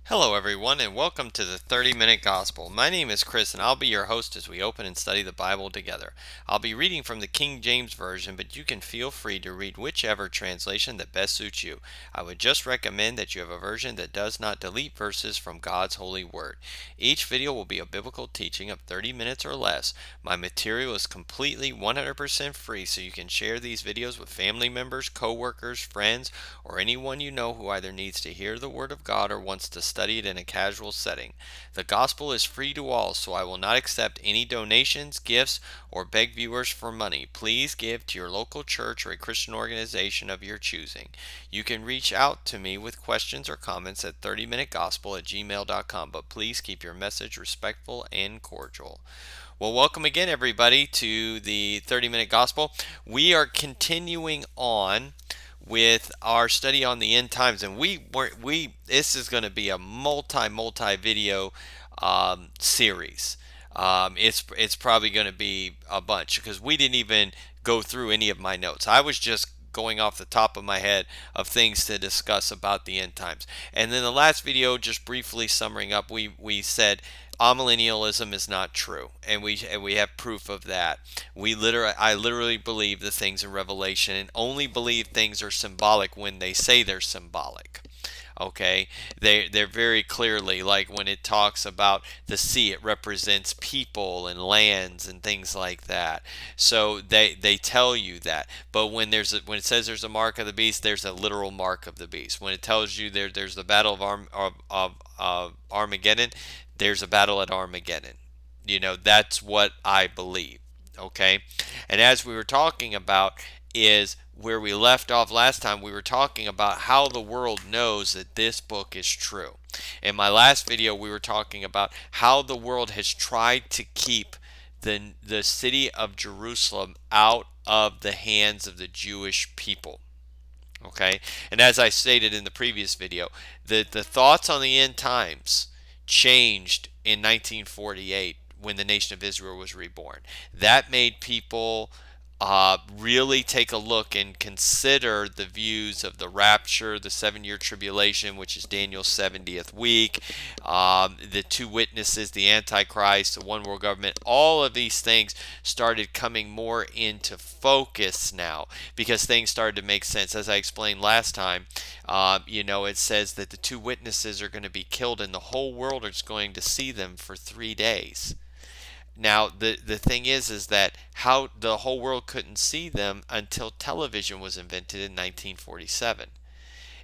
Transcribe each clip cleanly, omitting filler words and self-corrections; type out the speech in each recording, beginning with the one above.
Hello, everyone, and welcome to the 30-Minute Gospel. My name is Chris, and I'll be your host as we open and study the Bible together. I'll be reading from the King James Version, but you can feel free to read whichever translation that best suits you. I would just recommend that you have a version that does not delete verses from God's holy word. Each video will be a biblical teaching of 30 minutes or less. My material is completely 100% free, so you can share these videos with family members, co-workers, friends, or anyone you know who either needs to hear the Word of God or wants to study it in a casual setting. The gospel is free to all, so I will not accept any donations, gifts, or beg viewers for money. Please give to your local church or a Christian organization of your choosing. You can reach out to me with questions or comments at 30minutegospel@gmail.com, but please keep your message respectful and cordial. Well, welcome again, everybody, to the 30-Minute Gospel. We are continuing on with our study on the end times, and we this is going to be a multi video series. It's probably going to be a bunch because we didn't even go through any of my notes. I was just going off the top of my head of things to discuss about the end times. And then the last video, just briefly summing up, we said amillennialism is not true, and we have proof of that. I literally believe the things in Revelation, and only believe things are symbolic when they say they're symbolic. Okay, they're very clearly, like when it talks about the sea, it represents people and lands and things like that. So they tell you that. But when it says there's a mark of the beast, there's a literal mark of the beast. When it tells you there's the battle of Armageddon, there's a battle at Armageddon. That's what I believe. Okay, and as we were talking about, is where we left off last time. We were talking about how the world knows that this book is true. In my last video, we were talking about how the world has tried to keep the city of Jerusalem out of the hands of the Jewish people. Okay, and as I stated in the previous video, the thoughts on the end times changed in 1948 when the nation of Israel was reborn. That made people really take a look and consider the views of the rapture, the 7 year tribulation, which is Daniel's 70th week, the two witnesses, the Antichrist, the one world government. All of these things started coming more into focus now because things started to make sense. As I explained last time, it says that the two witnesses are going to be killed and the whole world is going to see them for 3 days. Now, the thing is that how the whole world couldn't see them until television was invented in 1947.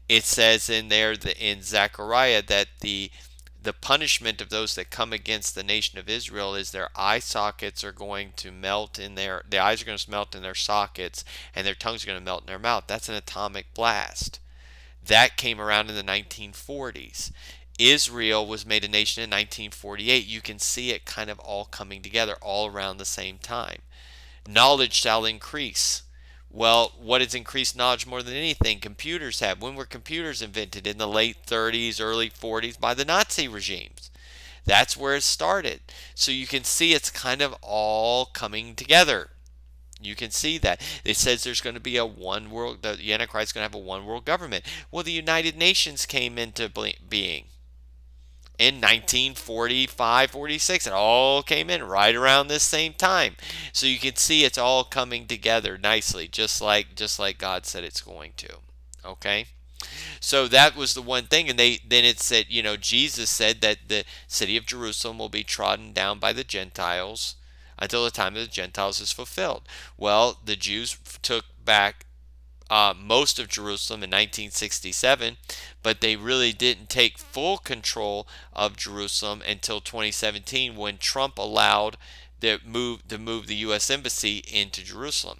It says in there in Zechariah that the punishment of those that come against the nation of Israel is their eye sockets are going to melt the eyes are going to melt in their sockets, and their tongues are going to melt in their mouth. That's an atomic blast. That came around in the 1940s. Israel was made a nation in 1948. You can see it kind of all coming together all around the same time. Knowledge shall increase. Well, what has increased knowledge more than anything? Computers have. When were computers invented? In the late 30s, early 40s by the Nazi regimes. That's where it started. So you can see it's kind of all coming together. You can see that. It says there's going to be a one world, the Antichrist is going to have a one world government. Well, the United Nations came into being in 1945, 46. It all came in right around this same time. So you can see it's all coming together nicely, just like God said it's going to. Okay? So that was the one thing, and then it said, Jesus said that the city of Jerusalem will be trodden down by the Gentiles until the time of the Gentiles is fulfilled. Well, the Jews took back most of Jerusalem in 1967, but they really didn't take full control of Jerusalem until 2017 when Trump allowed to move the U.S. Embassy into Jerusalem.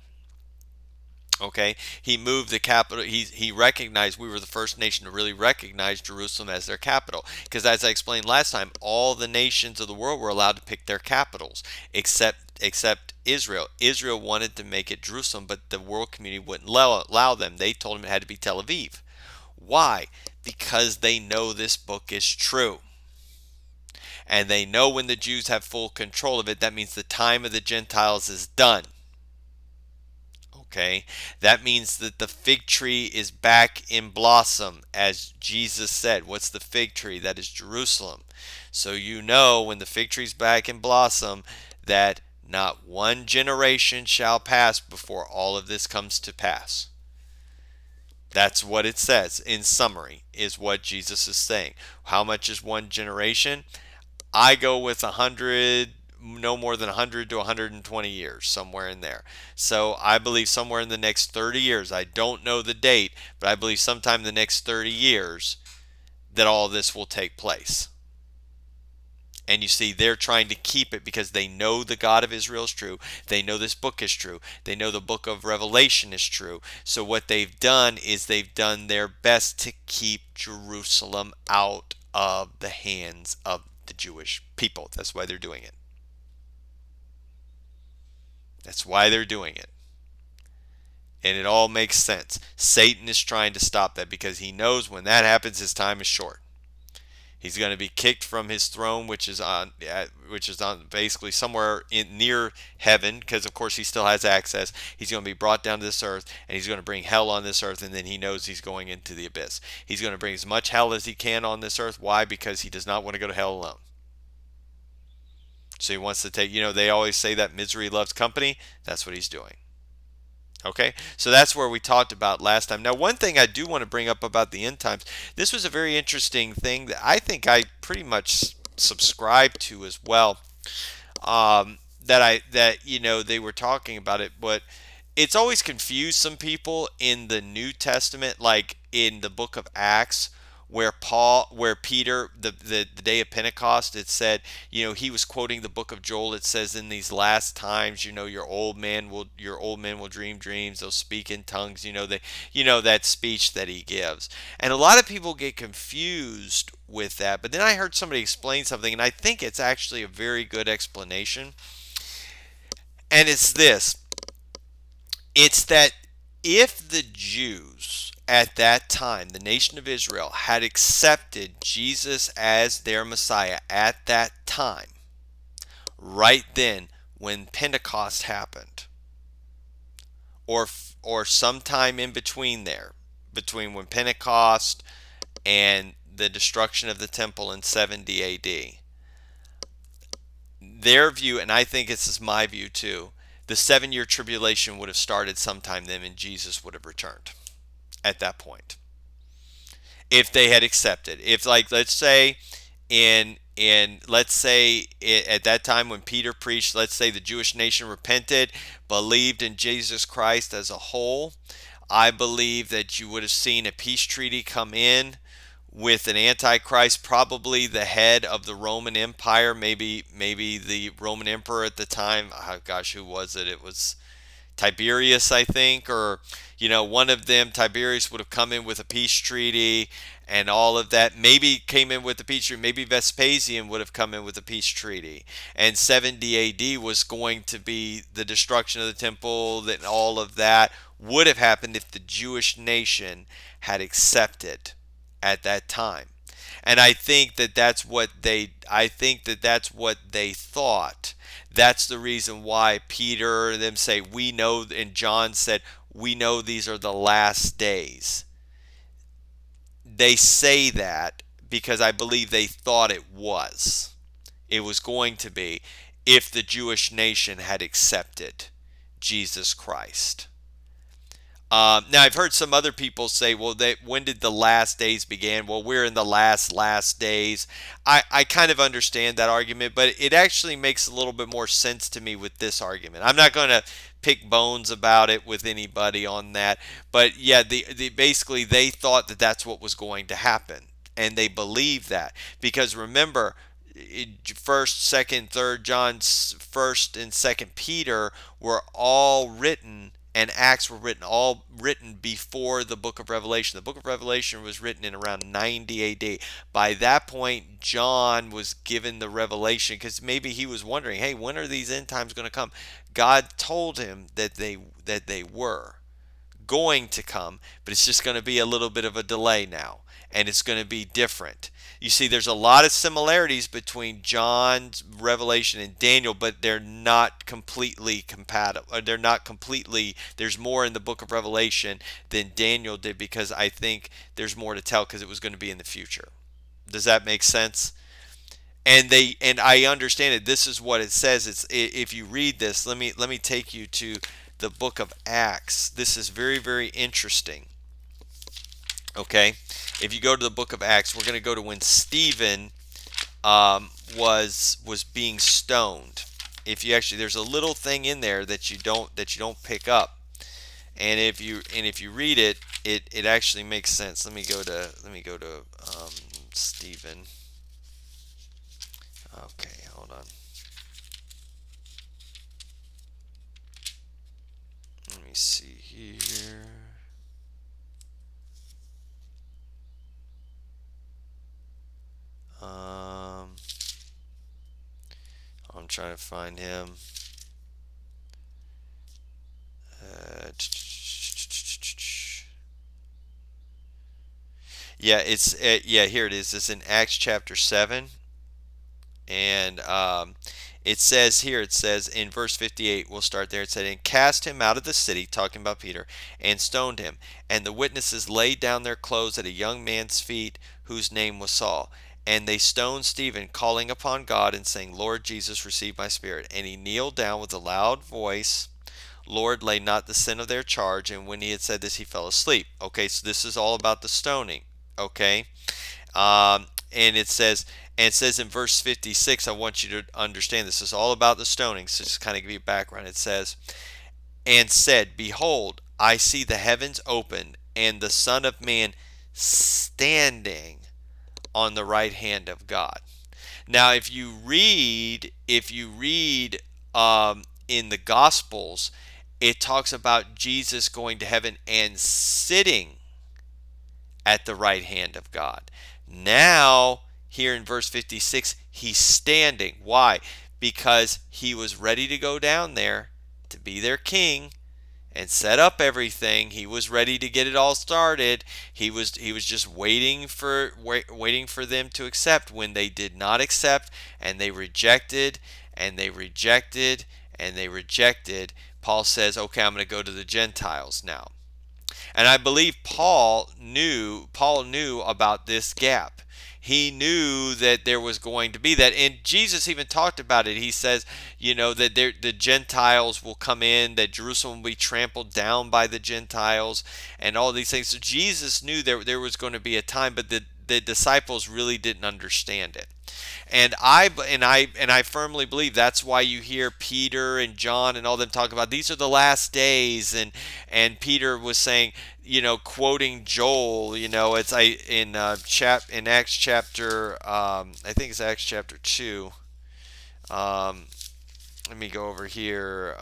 Okay, he moved the capital. He recognized we were the first nation to really recognize Jerusalem as their capital. Because as I explained last time, all the nations of the world were allowed to pick their capitals, except Israel. Israel wanted to make it Jerusalem, but the world community wouldn't allow them. They told them it had to be Tel Aviv. Why? Because they know this book is true. And they know when the Jews have full control of it, that means the time of the Gentiles is done. Okay, that means that the fig tree is back in blossom, as Jesus said. What's the fig tree? That is Jerusalem. So you know when the fig tree's back in blossom that not one generation shall pass before all of this comes to pass. That's what it says in summary, is what Jesus is saying. How much is one generation? I go with 100, no more than 100 to 120 years, somewhere in there. So I believe somewhere in the next 30 years, I don't know the date, but I believe sometime in the next 30 years that all this will take place. And you see, they're trying to keep it because they know the God of Israel is true. They know this book is true. They know the book of Revelation is true. So what they've done is they've done their best to keep Jerusalem out of the hands of the Jewish people. That's why they're doing it. That's why they're doing it. And it all makes sense. Satan is trying to stop that because he knows when that happens, his time is short. He's going to be kicked from his throne, which is on basically somewhere near heaven, because of course he still has access. He's going to be brought down to this earth, and he's going to bring hell on this earth, and then he knows he's going into the abyss. He's going to bring as much hell as he can on this earth. Why? Because he does not want to go to hell alone. So he wants to take, they always say that misery loves company. That's what he's doing. Okay, so that's where we talked about last time. Now, one thing I do want to bring up about the end times, this was a very interesting thing that I think I pretty much subscribe to as well. That they were talking about it, but it's always confused some people in the New Testament, like in the book of Acts, where Peter, the day of Pentecost, it said, he was quoting the book of Joel. It says, in these last times, your old men will dream dreams. They'll speak in tongues. That speech that he gives, and a lot of people get confused with that. But then I heard somebody explain something, and I think it's actually a very good explanation. And it's this. It's that if the Jews at that time, the nation of Israel, had accepted Jesus as their Messiah at that time, right then when Pentecost happened, or sometime in between there, between when Pentecost and the destruction of the temple in 70 AD, their view, and I think this is my view too, the 7-year tribulation would have started sometime then, and Jesus would have returned at that point, if they had accepted. If, like, let's say at that time when Peter preached, let's say the Jewish nation repented, believed in Jesus Christ as a whole, I believe that you would have seen a peace treaty come in with an antichrist, probably the head of the Roman Empire, maybe the Roman emperor at the time. Oh gosh, who was it? It was Tiberius, I think, or one of them. Tiberius would have come in with a peace treaty and all of that. Maybe came in with a peace treaty. Maybe Vespasian would have come in with a peace treaty. And 70 AD was going to be the destruction of the temple. That all of that would have happened if the Jewish nation had accepted at that time. And I think that that's what they thought. That's the reason why Peter and them say, we know, and John said, we know these are the last days. They say that because I believe they thought it was going to be, if the Jewish nation had accepted Jesus Christ. Now, I've heard some other people say, well, when did the last days begin? Well, we're in the last days. I kind of understand that argument, but it actually makes a little bit more sense to me with this argument. I'm not going to pick bones about it with anybody on that. But yeah, basically they thought that that's what was going to happen. And they believed that. Because remember, 1st, 2nd, 3rd John, 1st and 2nd Peter were all written, and Acts were all written before the book of Revelation. The book of Revelation was written in around 90 AD. By that point, John was given the revelation because maybe he was wondering, hey, when are these end times going to come? God told him that they were going to come, but it's just going to be a little bit of a delay now, and it's going to be different. You see, there's a lot of similarities between John's Revelation and Daniel, but they're not completely compatible. They're not completely, there's more in the book of Revelation than Daniel did, because I think there's more to tell because it was going to be in the future. Does that make sense? And I understand it. This is what it says. It's, if you read this, let me take you to the book of Acts. This is very, very interesting. Okay, if you go to the book of Acts, we're going to go to when Stephen was being stoned. If you actually, there's a little thing in there that you don't pick up, and if you read it, it actually makes sense. Let me go to Stephen. Okay, hold on. Let me see here. Um, I'm trying to find him. Uh, yeah, yeah, here it is. It's in Acts chapter 7, and it says here, it says in verse 58, we'll start there. It said, and cast him out of the city, talking about Peter, and stoned him. And the witnesses laid down their clothes at a young man's feet, whose name was Saul. And they stoned Stephen, calling upon God and saying, Lord Jesus, receive my spirit. And he kneeled down with a loud voice. Lord, lay not the sin of their charge. And when he had said this, he fell asleep. Okay, so this is all about the stoning. Okay, and it says in verse 56, I want you to understand this is all about the stoning. So just kind of give you background. It says, and said, behold, I see the heavens opened, and the Son of Man standing on the right hand of God. Now, in the Gospels, it talks about Jesus going to heaven and sitting at the right hand of God. Now, here in verse 56, he's standing. Why? Because he was ready to go down there to be their king and set up everything. He was ready to get it all started. He was just waiting for them to accept. When they did not accept, and they rejected, and they rejected, and they rejected, Paul says, okay, I'm going to go to the Gentiles now. And I believe Paul knew about this gap. He knew that there was going to be that. And Jesus even talked about it. He says, that the Gentiles will come in, that Jerusalem will be trampled down by the Gentiles, and all these things. So Jesus knew there was going to be a time, but the disciples really didn't understand it. And I firmly believe that's why you hear Peter and John and all them talk about these are the last days, and Peter was saying, quoting Joel, it's in Acts chapter, I think it's Acts chapter 2. Let me go over here.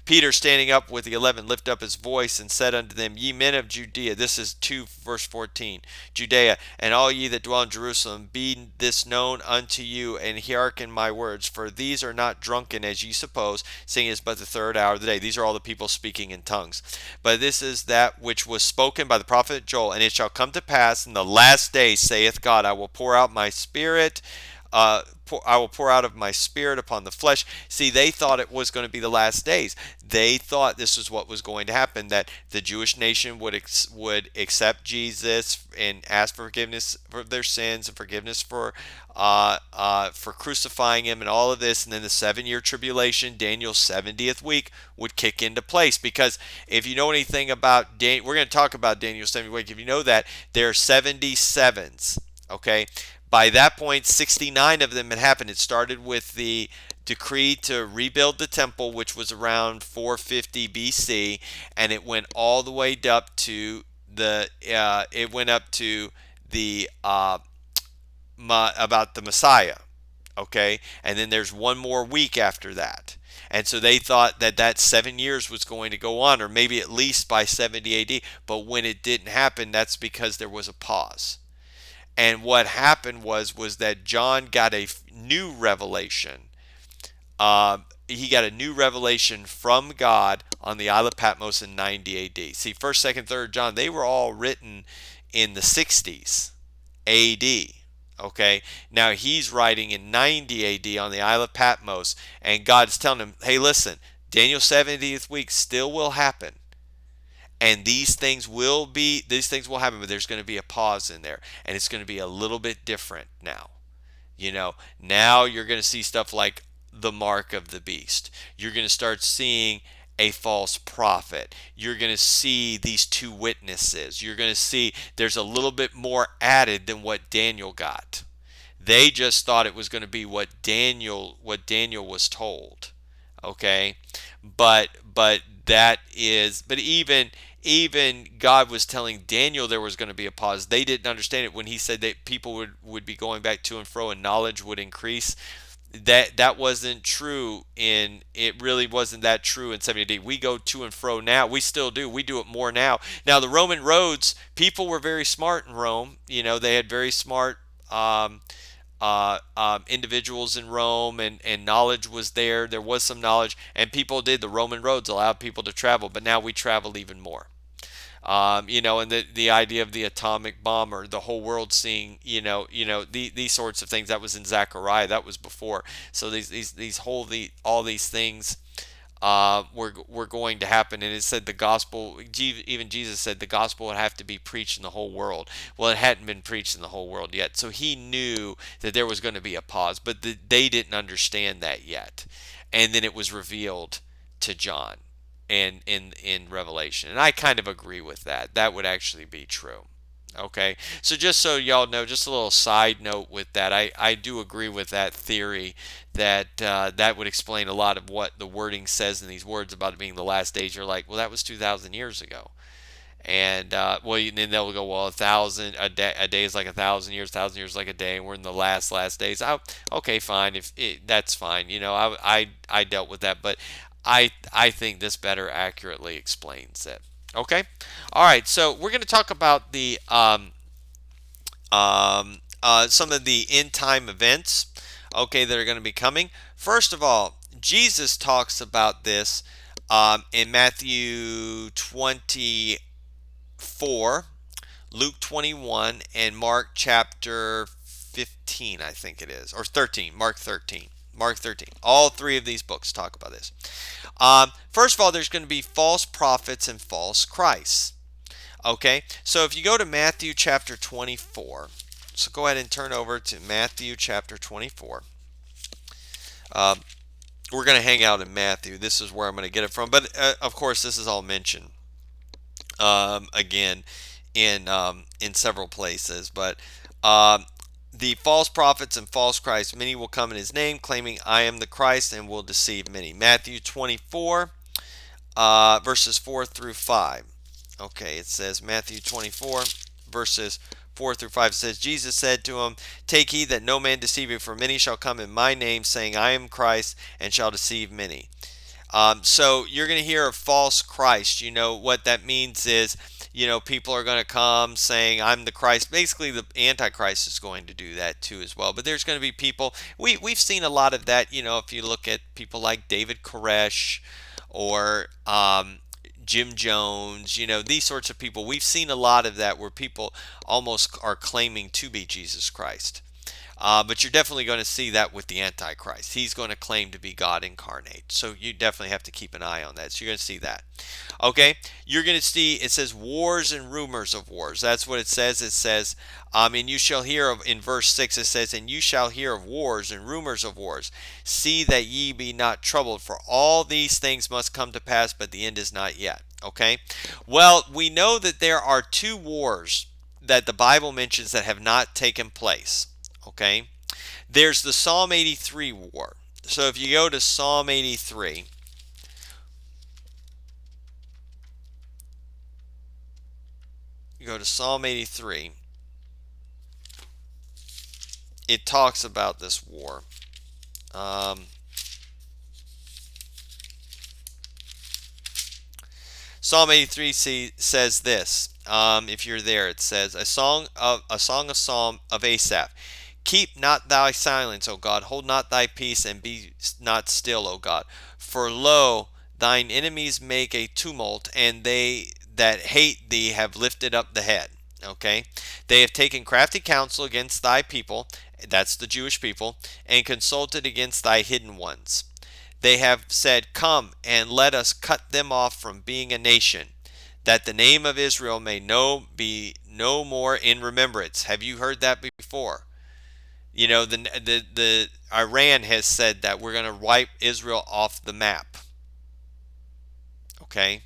Peter, standing up with the 11, lifted up his voice and said unto them, Ye men of Judea, this is 2 verse 14, Judea, and all ye that dwell in Jerusalem, be this known unto you, and hearken my words, for these are not drunken as ye suppose, seeing it is but the third hour of the day. These are all the people speaking in tongues. But this is that which was spoken by the prophet Joel, and it shall come to pass in the last days, saith God, I will pour out my spirit. I will pour out of my spirit upon the flesh. See, they thought it was going to be the last days. They thought this was what was going to happen, that the Jewish nation would accept Jesus and ask for forgiveness for their sins and forgiveness for crucifying him and all of this. And then the 7-year tribulation, Daniel's 70th week, would kick into place. Because if you know anything about we're going to talk about Daniel's 70th week. If you know that, there are 77s, okay? By that point, 69 of them had happened. It started with the decree to rebuild the temple, which was around 450 BC, and it went all the way up to the about the Messiah, okay? And then there's one more week after that. And so they thought that 7 years was going to go on, or maybe at least by 70 AD. But when it didn't happen, that's because there was a pause. And what happened was that John got a new revelation he got a new revelation from God on the Isle of Patmos in 90 AD. See, 1st, 2nd, 3rd John, they were all written in the 60s AD. Okay, now he's writing in 90 AD on the Isle of Patmos, and God's telling him, hey, listen, Daniel's 70th week still will happen, and these things will happen, but there's going to be a pause in there, and it's going to be a little bit different now. Now you're going to see stuff like the mark of the beast. You're going to start seeing a false prophet. You're going to see these two witnesses. You're going to see there's a little bit more added than what Daniel got. They just thought it was going to be what Daniel was told. Okay? But even God was telling Daniel there was going to be a pause. They didn't understand it when he said that people would be going back to and fro and knowledge would increase. That wasn't true it really wasn't that true in 70 AD. We go to and fro now. We still do. We do it more now. Now the Roman roads, people were very smart in Rome. They had very smart individuals in Rome, and knowledge was there. There was some knowledge, and people did. The Roman roads allowed people to travel, but now we travel even more. And the idea of the atomic bomb, or the whole world seeing, these sorts of things, that was in Zechariah. That was before. So all these things were going to happen, and it said the gospel. Even Jesus said the gospel would have to be preached in the whole world. Well, it hadn't been preached in the whole world yet, so he knew that there was going to be a pause, but they didn't understand that yet, and then it was revealed to John and in Revelation. And I kind of agree with that. That would actually be true. Okay, so just so y'all know, just a little side note with that, I do agree with that theory that that would explain a lot of what the wording says in these words about it being the last days. You're like, well, that was 2,000 years ago. And then they'll go, well, a day is like 1,000 years, 1,000 years like a day, and we're in the last days. Okay, fine, that's fine. I dealt with that, but I think this better accurately explains it. Okay, all right. So we're going to talk about the some of the end time events, okay, that are going to be coming. First of all, Jesus talks about this in Matthew 24, Luke 21, and Mark chapter 15, I think it is, or 13, Mark 13. Mark 13. All three of these books talk about this. First of all, there's going to be false prophets and false Christs. Okay, so if you go to Matthew chapter 24, so go ahead and turn over to Matthew chapter 24. We're going to hang out in Matthew. This is where I'm going to get it from. But of course, this is all mentioned again in several places. But the false prophets and false Christs, many will come in his name, claiming I am the Christ, and will deceive many. Matthew 24, verses 4 through 5. Okay, it says Matthew 24, verses 4 through 5. It says, Jesus said to him, take heed that no man deceive you, for many shall come in my name, saying, I am Christ, and shall deceive many. So you're going to hear of false Christ. What that means is, people are going to come saying, I'm the Christ. Basically, the Antichrist is going to do that too as well. But there's going to be people, we've seen a lot of that, if you look at people like David Koresh, or Jim Jones, these sorts of people. We've seen a lot of that where people almost are claiming to be Jesus Christ. But you're definitely going to see that with the Antichrist. He's going to claim to be God incarnate. So you definitely have to keep an eye on that. So you're going to see that. Okay? You're going to see, it says wars and rumors of wars. That's what it says. It says, and you shall hear of, in verse 6, it says, and you shall hear of wars and rumors of wars. See that ye be not troubled, for all these things must come to pass, but the end is not yet. Okay? Well, we know that there are two wars that the Bible mentions that have not taken place. Okay, there's the Psalm 83 war. So if you go to Psalm 83, it talks about this war. Psalm 83 says this. If you're there, it says a song of Asaph. Keep not thy silence, O God. Hold not thy peace, and be not still, O God. For lo, thine enemies make a tumult, and they that hate thee have lifted up the head. Okay? They have taken crafty counsel against thy people, that's the Jewish people, and consulted against thy hidden ones. They have said, come and let us cut them off from being a nation, that the name of Israel may be no more in remembrance. Have you heard that before? You know, the Iran has said that we're going to wipe Israel off the map. Okay?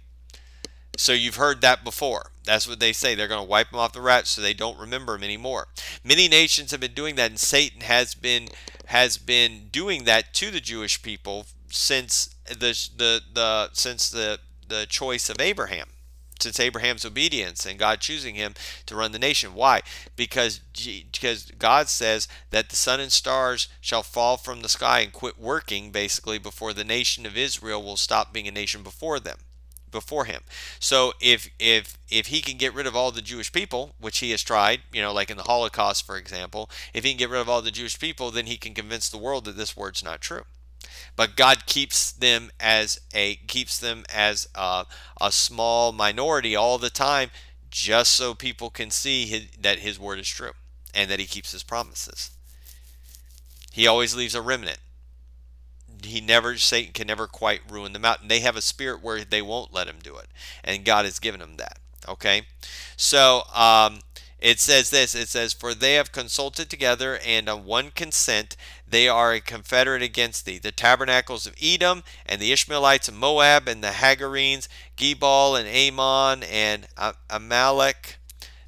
So you've heard that before. That's what they say. They're going to wipe them off the map so they don't remember them anymore. Many nations have been doing that, and Satan has been doing that to the Jewish people since the choice of Abraham, since Abraham's obedience and God choosing him to run the nation. Why? Because God says that the sun and stars shall fall from the sky and quit working, basically, before the nation of Israel will stop being a nation before him. So if he can get rid of all the Jewish people, which he has tried, like in the Holocaust, for example, if he can get rid of all the Jewish people, then he can convince the world that this word's not true. But God keeps them as a small minority all the time, just so people can see that His word is true and that He keeps His promises. He always leaves a remnant. Satan can never quite ruin them out, and they have a spirit where they won't let him do it, and God has given them that. Okay, so it says this. It says, for they have consulted together, and on one consent they are a confederate against thee, the tabernacles of Edom, and the Ishmaelites of Moab, and the Hagarenes, Gebal, and Ammon, and Amalek,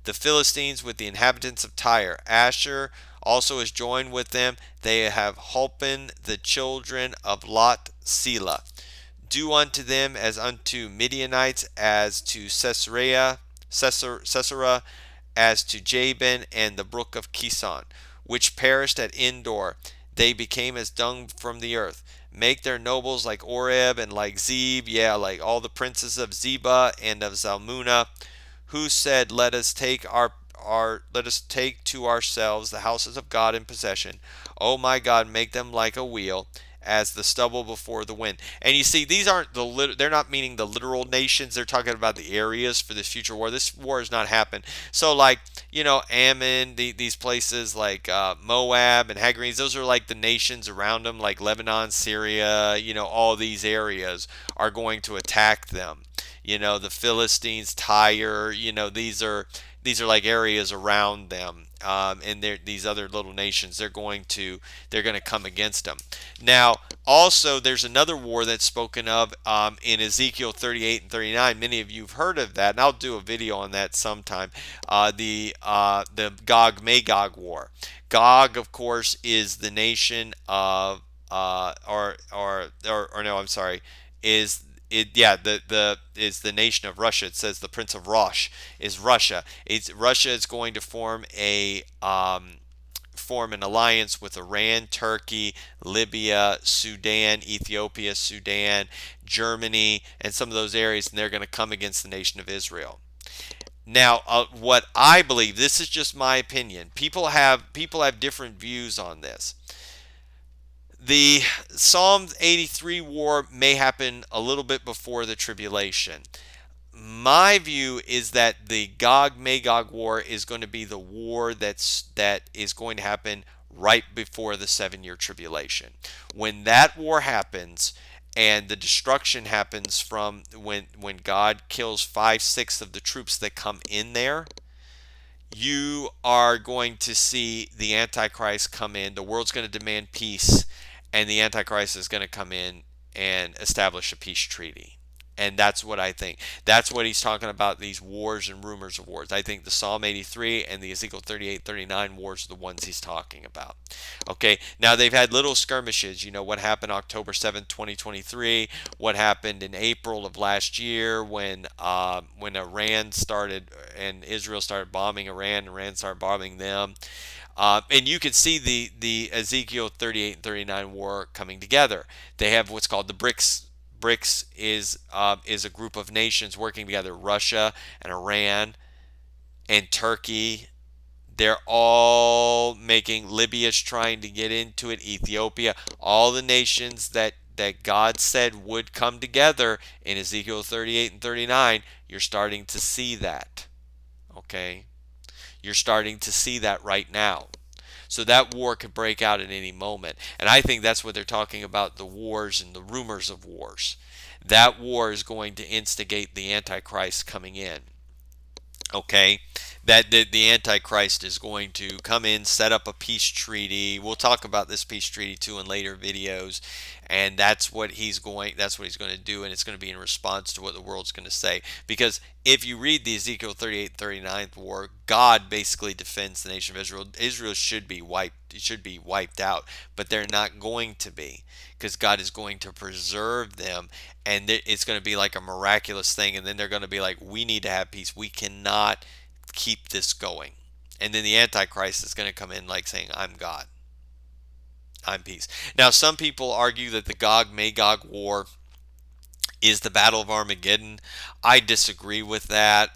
the Philistines, with the inhabitants of Tyre. Asher also is joined with them. They have holpen the children of Lot Selah. Do unto them as unto Midianites, as to Sisera, as to Jabin, and the brook of Kison, which perished at Endor. They became as dung from the earth. Make their nobles like Oreb and like Zeb, like all the princes of Zebah and of Zalmunna, who said, let us take to ourselves the houses of God in possession. O my God, make them like a wheel, as the stubble before the wind. And you see, they're not meaning the literal nations. They're talking about the areas for this future war. This war has not happened. So, like, Ammon, these places like Moab and Hagarenes, those are like the nations around them, like Lebanon, Syria. All these areas are going to attack them. The Philistines, Tyre. These are like areas around them, and these other little nations. They're going to come against them. Now, also, there's another war that's spoken of in Ezekiel 38 and 39. Many of you have heard of that, and I'll do a video on that sometime. The Gog Magog war. Gog, of course, is the nation of or no, I'm sorry, is it, yeah, the is the nation of Russia. It says the Prince of Rosh is Russia. Russia is going to form an alliance with Iran, Turkey, Libya, Sudan, Ethiopia, Sudan, Germany, and some of those areas, and they're going to come against the nation of Israel. Now, what I believe, this is just my opinion. People have different views on this. The Psalm 83 war may happen a little bit before the tribulation. My view is that the Gog Magog war is going to be the war that is going to happen right before the 7-year tribulation. When that war happens and the destruction happens from when God kills 5/6 of the troops that come in there, you are going to see the Antichrist come in. The world's going to demand peace, and the Antichrist is going to come in and establish a peace treaty. And that's what I think. That's what he's talking about, these wars and rumors of wars. I think the Psalm 83 and the Ezekiel 38-39 wars are the ones he's talking about. Okay, now they've had little skirmishes. What happened October 7th, 2023, what happened in April of last year when Iran started and Israel started bombing Iran, and Iran started bombing them. And you can see the Ezekiel 38 and 39 war coming together. They have what's called the BRICS. BRICS is a group of nations working together: Russia and Iran and Turkey. They're all making, Libya's trying to get into it, Ethiopia, all the nations that God said would come together in Ezekiel 38 and 39, you're starting to see that. Okay? You're starting to see that right now. So that war could break out at any moment. And I think that's what they're talking about, the wars and the rumors of wars. That war is going to instigate the Antichrist coming in. Okay, that the Antichrist is going to come in, set up a peace treaty. We'll talk about this peace treaty too in later videos, and that's what he's going to do, and it's going to be in response to what the world's going to say. Because if you read the Ezekiel 38-39 war, God basically defends the nation of Israel. Israel should be wiped. It should be wiped out, but they're not going to be, because God is going to preserve them, and it's going to be like a miraculous thing. And then they're going to be like, we need to have peace. We cannot keep this going. And then the Antichrist is going to come in like saying, I'm God. I'm peace. Now, some people argue that the Gog Magog war is the Battle of Armageddon. I disagree with that,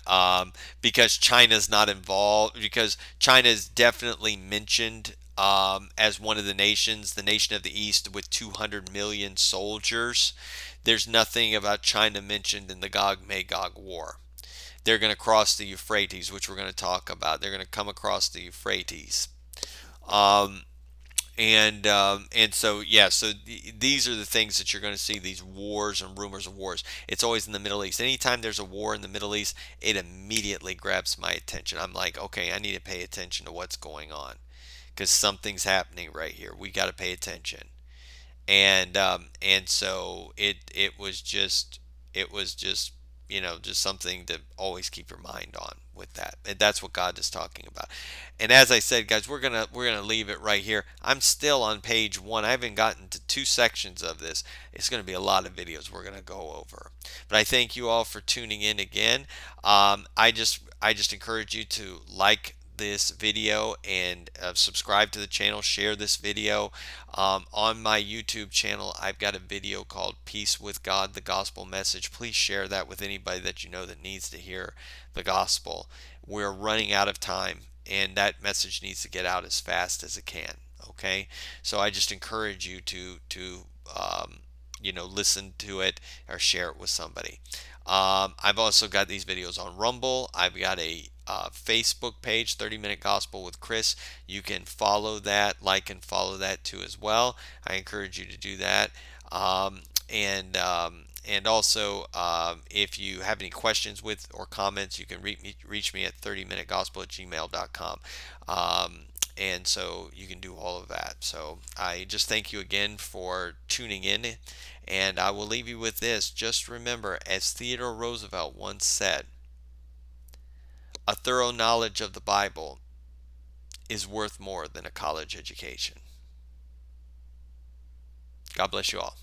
because China's not involved, because China is definitely mentioned as one of the nation of the East with 200 million soldiers. There's nothing about China mentioned in the Gog Magog war. They're going to cross the Euphrates, which we're going to talk about. They're going to come across the Euphrates. Um, and so yeah, so these are the things that you're going to see, these wars and rumors of wars. It's always in the Middle East. Anytime there's a war in the Middle East, it immediately grabs my attention. I'm like, okay, I need to pay attention to what's going on, because something's happening right here. We got to pay attention. And so it was just just something to always keep your mind on with that. And that's what God is talking about. And as I said, guys, we're gonna leave it right here. I'm still on page 1. I haven't gotten to 2 sections of this. It's gonna be a lot of videos we're gonna go over. But I thank you all for tuning in again. I just encourage you to like this video and subscribe to the channel, share this video. On my YouTube channel, I've got a video called Peace with God, the Gospel Message. Please share that with anybody that you know that needs to hear the gospel. We're running out of time, and that message needs to get out as fast as it can. Okay, so I just encourage you to listen to it or share it with somebody. I've also got these videos on Rumble. I've got a Facebook page, 30 Minute Gospel with Chris. You can follow that, like and follow that too as well. I encourage you to do that. And also, if you have any questions with or comments, you can reach me at 30minutegospel@gmail.com. And so you can do all of that. So I just thank you again for tuning in, and I will leave you with this. Just remember, as Theodore Roosevelt once said, a thorough knowledge of the Bible is worth more than a college education. God bless you all.